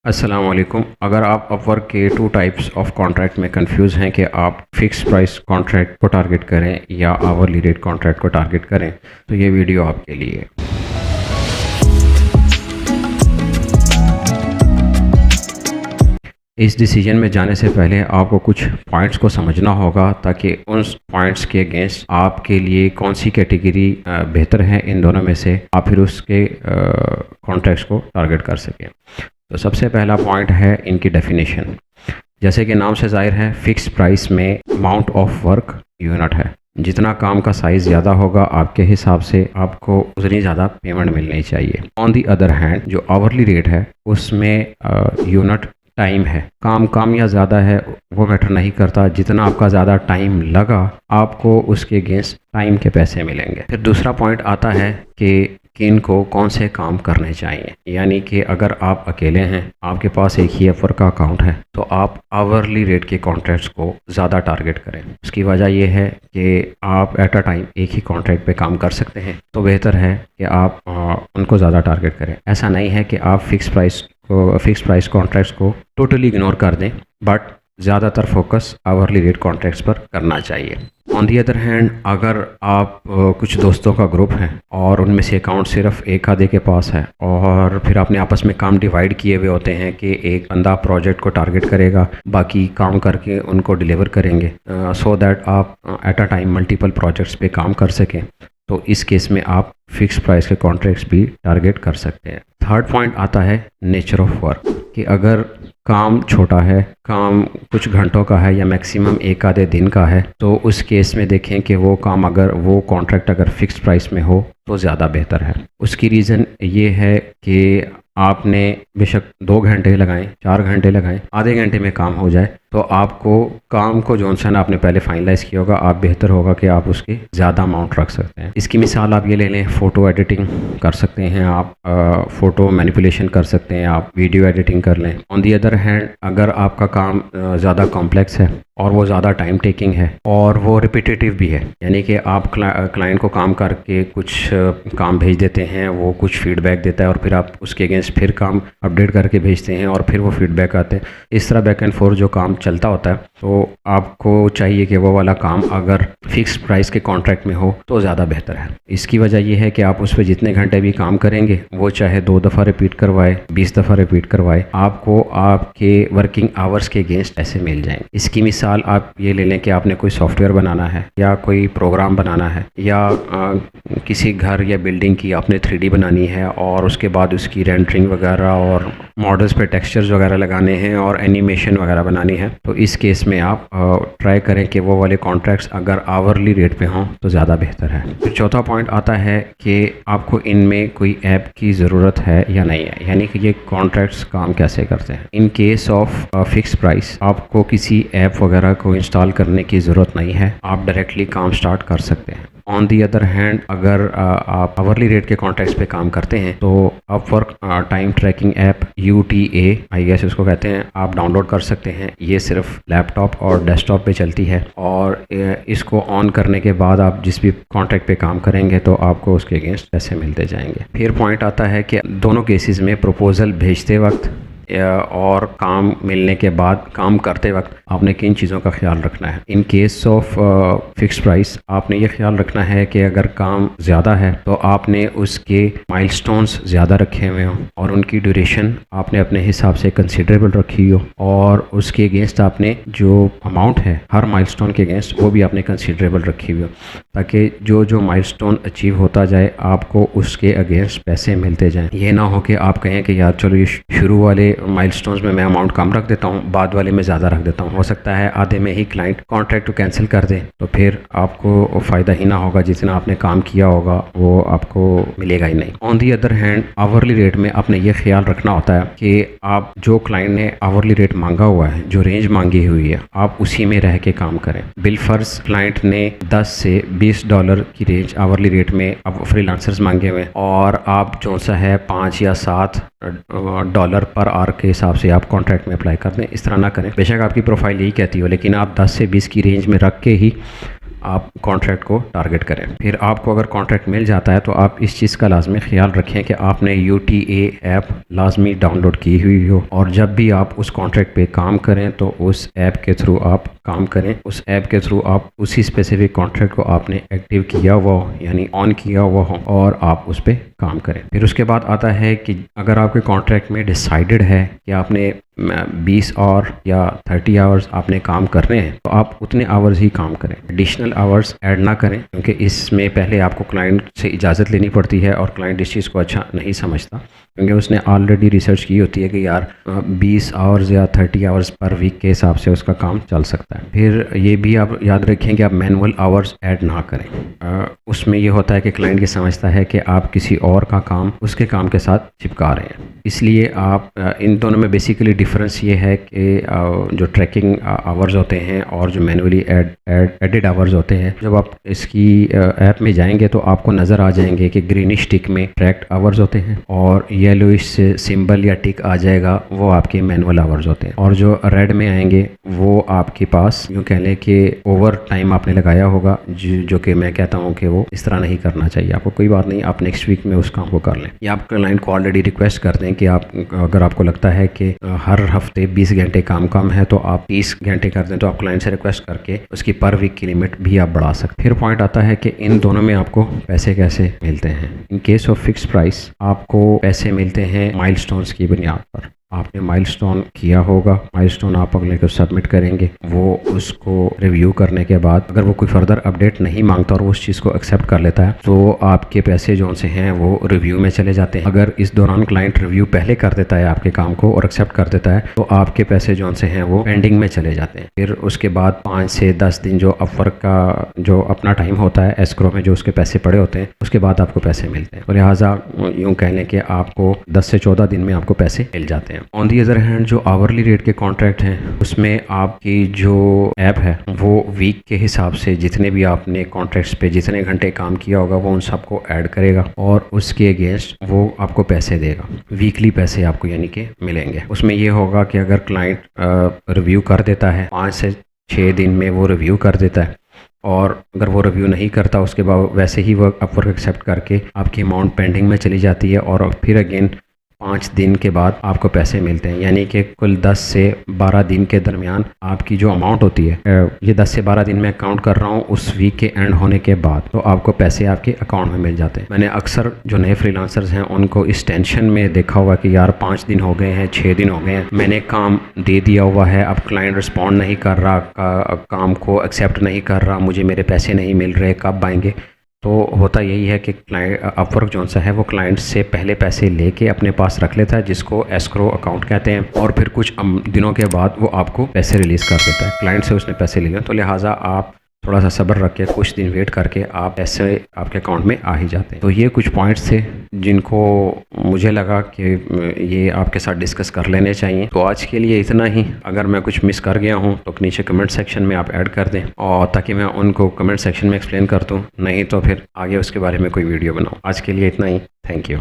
अस्सलाम वालेकुम। अगर आप अपवर्क के टू टाइप्स ऑफ कॉन्ट्रैक्ट में कंफ्यूज हैं कि आप फिक्स प्राइस कॉन्ट्रैक्ट को टारगेट करें या आवरली रेट कॉन्ट्रैक्ट को टारगेट करें, तो ये वीडियो आपके लिए है। इस डिसीजन में जाने से पहले आपको कुछ पॉइंट्स को समझना होगा ताकि उन पॉइंट्स के अगेंस्ट आपके लिए कौन सी कैटेगरी बेहतर है, इन दोनों में से आप फिर उसके कॉन्ट्रैक्ट्स को टारगेट कर सकें। तो सबसे पहला पॉइंट है इनकी डेफिनेशन। जैसे कि नाम से जाहिर है, फिक्स प्राइस में अमाउंट ऑफ वर्क यूनिट है। जितना काम का साइज़ ज़्यादा होगा आपके हिसाब से आपको उतनी ज़्यादा पेमेंट मिलनी चाहिए। ऑन दी अदर हैंड जो आवरली रेट है उसमें यूनिट टाइम है। काम या ज़्यादा है वो मैटर नहीं करता, जितना आपका ज़्यादा टाइम लगा आपको उसके अगेंस्ट टाइम के पैसे मिलेंगे। फिर दूसरा पॉइंट आता है कि किन को कौन से काम करने चाहिए। यानी कि अगर आप अकेले हैं, आपके पास एक ही अपवर्क का अकाउंट है, तो आप आवरली रेट के कॉन्ट्रैक्ट्स को ज़्यादा टारगेट करें। उसकी वजह यह है कि आप एट अ टाइम एक ही कॉन्ट्रैक्ट पे काम कर सकते हैं, तो बेहतर है कि आप उनको ज़्यादा टारगेट करें। ऐसा नहीं है कि आप फिक्स प्राइस कॉन्ट्रैक्ट्स को टोटली इग्नोर कर दें, बट ज़्यादातर फोकस आवरली रेट कॉन्ट्रैक्ट्स पर करना चाहिए। ऑन दी अदर हैंड अगर आप कुछ दोस्तों का ग्रुप है और उनमें से अकाउंट सिर्फ एक आधे के पास है और फिर आपने आपस में काम डिवाइड किए हुए होते हैं कि एक बंदा प्रोजेक्ट को टारगेट करेगा, बाकी काम करके उनको डिलीवर करेंगे, सो दैट आप at a time multiple projects पे काम कर सकें, तो इस केस में आप फिक्स प्राइस के कॉन्ट्रैक्ट्स भी टारगेट कर सकते हैं। थर्ड पॉइंट आता है नेचर ऑफ वर्क, कि अगर काम छोटा है, काम कुछ घंटों का है या मैक्सिमम एक आधे दिन का है, तो उस केस में देखें कि वो काम अगर वो कॉन्ट्रैक्ट अगर फिक्स प्राइस में हो तो ज़्यादा बेहतर है। उसकी रीज़न ये है कि आपने बेशक 2 घंटे लगाएं, 4 घंटे लगाएं, आधे घंटे में काम हो जाए, तो आपको काम को जो सा आपने पहले फाइनलाइज किया होगा, आप बेहतर होगा कि आप उसके ज़्यादा अमाउंट रख सकते हैं। इसकी मिसाल आप ये ले लें, फ़ोटो एडिटिंग कर सकते हैं आप, फ़ोटो मैनिपुलेशन कर सकते हैं आप, वीडियो एडिटिंग कर लें। ऑन दी अदर हैंड अगर आपका काम ज़्यादा कॉम्प्लेक्स है और वो ज़्यादा टाइम टेकिंग है और वो रिपीटेटिव भी है, यानी कि आप क्लाइंट को काम करके कुछ काम भेज देते हैं, वो कुछ फीडबैक देता है और फिर आप उसके अगेंस्ट फिर काम अपडेट करके भेजते हैं और फिर वो फीडबैक आते हैं, इस तरह बैक एंड फोर्थ जो काम चलता होता है, तो आपको चाहिए कि वो वाला काम अगर फिक्स प्राइस के कॉन्ट्रैक्ट में हो तो ज़्यादा बेहतर है। इसकी वजह यह है कि आप उस पर जितने घंटे भी काम करेंगे, वो चाहे 2 दफ़ा रिपीट करवाए, 20 दफ़ा रिपीट करवाए, आपको आपके वर्किंग आवर्स के अगेंस्ट पैसे मिल जाएंगे। इसकी मिसाल आप ये ले लें कि आपने कोई सॉफ्टवेयर बनाना है या कोई प्रोग्राम बनाना है या किसी घर या बिल्डिंग की आपने 3D बनानी है और उसके बाद उसकी रेंडरिंग वगैरह और मॉडल्स पे टेक्सचर्स वगैरह लगाने हैं और एनिमेशन वगैरह बनानी है, तो इस केस में आप ट्राई करें कि वो वाले कॉन्ट्रैक्ट्स अगर आवरली रेट पे हों तो ज़्यादा बेहतर है। फिर चौथा पॉइंट आता है कि आपको इनमें कोई ऐप की ज़रूरत है या नहीं है, यानी कि ये कॉन्ट्रैक्ट्स काम कैसे करते हैं। In case of fix price आपको किसी ऐप वगैरह को इंस्टॉल करने की ज़रूरत नहीं है, आप डायरेक्टली काम स्टार्ट कर सकते हैं। ऑन दी अदर हैंड अगर आप आवरली रेट के कॉन्ट्रैक्ट्स पे काम करते हैं, तो Upwork time tracking app UTA I guess इसको कहते हैं, आप डाउनलोड कर सकते हैं। ये सिर्फ लैपटॉप और डेस्कटॉप पे चलती है और इसको ऑन करने के बाद आप जिस भी कॉन्ट्रैक्ट पे काम करेंगे तो आपको उसके अगेंस्ट पैसे मिलते जाएंगे। फिर पॉइंट आता है कि दोनों केसेस में प्रपोजल भेजते वक्त और काम मिलने के बाद काम करते वक्त आपने किन चीज़ों का ख्याल रखना है। In case of fix price आपने ये ख्याल रखना है कि अगर काम ज़्यादा है तो आपने उसके माइलस्टोन्स ज़्यादा रखे हुए हों और उनकी ड्यूरेशन आपने अपने हिसाब से कंसिडरेबल रखी हो और उसके अगेंस्ट आपने जो अमाउंट है हर माइलस्टोन के अगेंस्ट वो भी आपने कंसिडरेबल रखी हुई हो, ताकि जो माइलस्टोन अचीव होता जाए आपको उसके अगेंस्ट पैसे मिलते जाएं। ये ना हो कि आप कहें कि यार चलो ये शुरू वाले माइलस्टोन्स में मैं अमाउंट कम रख देता हूँ, बाद वाले में ज़्यादा रख देता हूँ। हो सकता है आधे में ही क्लाइंट कॉन्ट्रैक्ट को कैंसिल कर दे, तो फिर आपको फ़ायदा ही ना होगा, जितना आपने काम किया होगा वो आपको मिलेगा ही नहीं। On the other hand hourly rate में आपने ये ख्याल रखना होता है कि आप जो क्लाइंट ने आवरली रेट मांगा हुआ है, जो रेंज मांगी हुई है, आप उसी में रह के काम करें। बिलफर्ज क्लाइंट ने 10 से $20 की रेंज आवरली रेट में अब फ्रीलांसर्स मांगे हुए हैं और आप जो सा है 5 या 7 डॉलर पर आवर के हिसाब से आप कॉन्ट्रैक्ट में अप्लाई कर दें। इस तरह ना करें। बेशक आपकी प्रोफाइल यही कहती हो, लेकिन आप 10 से 20 की रेंज में रख के ही आप कॉन्ट्रैक्ट को टारगेट करें। फिर आपको अगर कॉन्ट्रैक्ट मिल जाता है तो आप इस चीज़ का लाजमी ख्याल रखें कि आपने UTA ऐप लाजमी डाउनलोड की हुई हो, और जब भी आप उस कॉन्ट्रैक्ट पे काम करें तो उस ऐप के थ्रू आप काम करें। उस ऐप के थ्रू आप उसी स्पेसिफिक कॉन्ट्रैक्ट को आपने एक्टिव किया हुआ हो, यानी ऑन किया हुआ हो, और आप उस पर काम करें। फिर उसके बाद आता है कि अगर आपके कॉन्ट्रैक्ट में डिसाइडेड है कि आपने 20 और या 30 आवर्स आपने काम करने हैं, तो आप उतने आवर्स ही काम करें, एडिशनल आवर्स ऐड ना करें, क्योंकि इसमें पहले आपको क्लाइंट से इजाज़त लेनी पड़ती है, और क्लाइंट इस चीज़ को अच्छा नहीं समझता, क्योंकि उसने ऑलरेडी रिसर्च की होती है कि यार 20 आवर्स या 30 आवर्स पर वीक के हिसाब से उसका काम चल सकता है। फिर ये भी आप याद रखें कि आप मैनुअल आवर्स ऐड ना करें। उसमें ये होता है कि क्लाइंट ये समझता है कि आप किसी और का काम उसके काम के साथ चिपका रहे हैं। इसलिए आप इन दोनों में बेसिकली डिफरेंस ये है कि जो ट्रैकिंग आवर्स होते हैं और जो मैनुअली एडेड आवर्स होते हैं, जब आप इसकी ऐप में जाएंगे तो आपको नज़र आ जाएंगे कि ग्रीनिश टिक में ट्रैक्ड आवर्स होते हैं, और येलोइश से सिंबल या टिक आ जाएगा, वो आपके मैनुअल आवर्स होते हैं, और जो रेड में आएंगे वो आपके पास यूँ कह लें कि ओवर टाइम आपने लगाया होगा, जो कि मैं कहता हूँ कि वो इस तरह नहीं करना चाहिए आपको। कोई बात नहीं, आप नेक्स्ट वीक में उस काम को कर लें, या आप क्लाइंट को ऑलरेडी रिक्वेस्ट कर दें कि आप अगर आपको लगता है कि हर हफ्ते 20 घंटे काम कम है तो आप 30 घंटे कर दें, तो आप क्लाइंट से रिक्वेस्ट करके उसकी पर वीक की लिमिट भी आप बढ़ा सकते हैं। फिर पॉइंट आता है कि इन दोनों में आपको पैसे कैसे मिलते हैं। In case of fix price आपको पैसे मिलते हैं माइलस्टोन्स की बुनियाद पर। आपने माइलस्टोन किया होगा, माइलस्टोन आप अगले को सबमिट करेंगे, वो उसको रिव्यू करने के बाद अगर वो कोई फर्दर अपडेट नहीं मांगता और वो उस चीज़ को एक्सेप्ट कर लेता है तो आपके पैसे जो से हैं वो रिव्यू में चले जाते हैं। अगर इस दौरान क्लाइंट रिव्यू पहले कर देता है आपके काम को और एक्सेप्ट कर देता है तो आपके पैसे जो से हैं वो पेंडिंग में चले जाते हैं। फिर उसके बाद 5 से 10 दिन जो अपवर्क का जो अपना टाइम होता है एस्क्रो में, जो उसके पैसे पड़े होते हैं, उसके बाद आपको पैसे मिलते हैं। तो लिहाजा यूँ कह लें कि आपको 10 से 14 दिन में आपको पैसे मिल जाते हैं। ऑन दी अदर हैंड जो आवरली रेट के कॉन्ट्रैक्ट हैं उसमें आपकी जो ऐप है वो वीक के हिसाब से जितने भी आपने कॉन्ट्रैक्ट्स पे जितने घंटे काम किया होगा वो उन सबको ऐड करेगा और उसके अगेंस्ट वो आपको पैसे देगा। वीकली पैसे आपको यानी कि मिलेंगे। उसमें ये होगा कि अगर क्लाइंट रिव्यू कर देता है 5 से 6 दिन में वो रिव्यू कर देता है, और अगर वो रिव्यू नहीं करता उसके बाद वैसे ही वो अपवर्क एक्सेप्ट करके आपकी अमाउंट पेंडिंग में चली जाती है, और फिर अगेन 5 दिन के बाद आपको पैसे मिलते हैं। यानी कि कुल 10 से 12 दिन के दरमियान आपकी जो अमाउंट होती है, ये 10 से 12 दिन में काउंट कर रहा हूँ उस वीक के एंड होने के बाद, तो आपको पैसे आपके अकाउंट में मिल जाते हैं। मैंने अक्सर जो नए फ्रीलांसर्स हैं उनको इस टेंशन में देखा हुआ कि यार 5 दिन हो गए हैं, 6 दिन हो गए हैं, मैंने काम दे दिया हुआ है, अब क्लाइंट रिस्पॉन्ड नहीं कर रहा, काम को एक्सेप्ट नहीं कर रहा, मुझे मेरे पैसे नहीं मिल रहे, कब आएंगे। तो होता यही है कि क्लाइंट अपवर्क जो सा है वो क्लाइंट से पहले पैसे लेके अपने पास रख लेता है, जिसको एस्क्रो अकाउंट कहते हैं, और फिर कुछ दिनों के बाद वो आपको पैसे रिलीज़ कर देता है। क्लाइंट से उसने पैसे ले लिए, तो लिहाजा आप थोड़ा सा सब्र रख के कुछ दिन वेट करके आप पैसे आपके अकाउंट में आ ही जाते हैं। तो ये कुछ पॉइंट्स थे जिनको मुझे लगा कि ये आपके साथ डिस्कस कर लेने चाहिए। तो आज के लिए इतना ही। अगर मैं कुछ मिस कर गया हूँ तो नीचे कमेंट सेक्शन में आप ऐड कर दें, और ताकि मैं उनको कमेंट सेक्शन में एक्सप्लेन कर दूँ, नहीं तो फिर आगे उसके बारे में कोई वीडियो बनाऊँ। आज के लिए इतना ही। Thank you.